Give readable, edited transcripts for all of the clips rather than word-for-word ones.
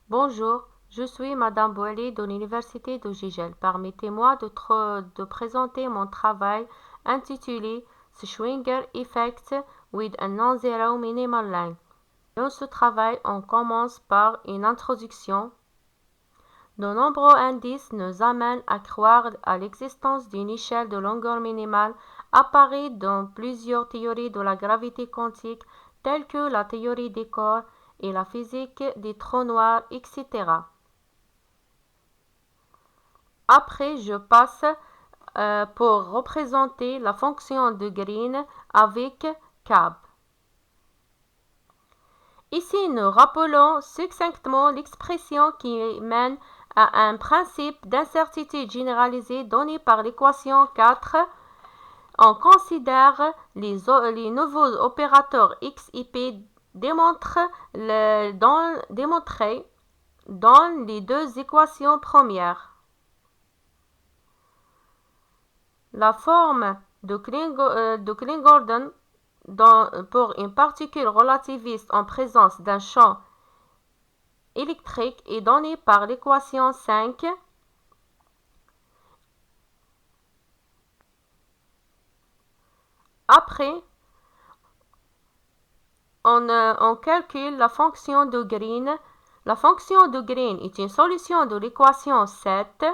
Bonjour, je suis Madame Boilly de l'Université de Gigel. Permettez-moi de présenter mon travail intitulé Schwinger Effect with a Non-Zero Minimal Line. Dans ce travail, on commence par une introduction. De nombreux indices nous amènent à croire à l'existence d'une échelle de longueur minimale apparue dans plusieurs théories de la gravité quantique telles que la théorie des corps et la physique des trous noirs, etc. Après, je passe pour représenter la fonction de Green avec CAB. Ici, nous rappelons succinctement l'expression qui mène à un principe d'incertitude généralisée donné par l'équation 4. On considère les nouveaux opérateurs x et p démontrés dans les deux équations premières. La forme de Klein-Gordon pour une particule relativiste en présence d'un champ électrique est donnée par l'équation 5. Après, on calcule la fonction de Green. La fonction de Green est une solution de l'équation 7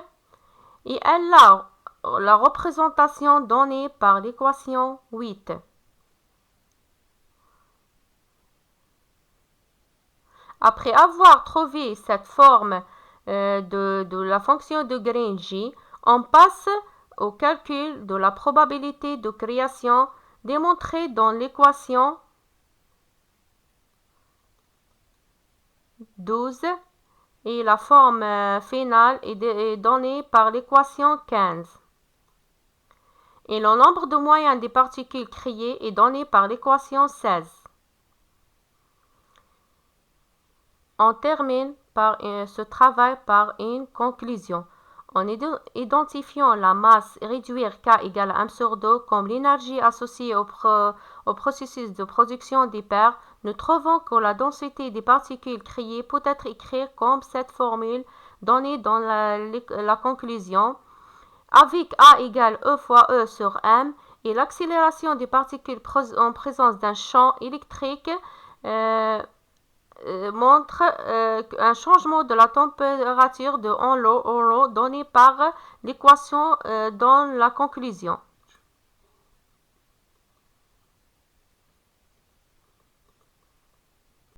et elle a la représentation donnée par l'équation 8. Après avoir trouvé cette forme de la fonction de Green J, on passe au calcul de la probabilité de création démontrée dans l'équation 12 et la forme finale est donnée par l'équation 15. Et le nombre de moyens des particules créées est donné par l'équation 16. On termine ce travail par une conclusion. En identifiant la masse réduire K égale à m sur 2 comme l'énergie associée au processus de production des paires, nous trouvons que la densité des particules créées peut être écrite comme cette formule donnée dans la conclusion, avec A égale E fois E sur m et l'accélération des particules en présence d'un champ électrique montre un changement de la température de en l'eau donné par l'équation dans la conclusion.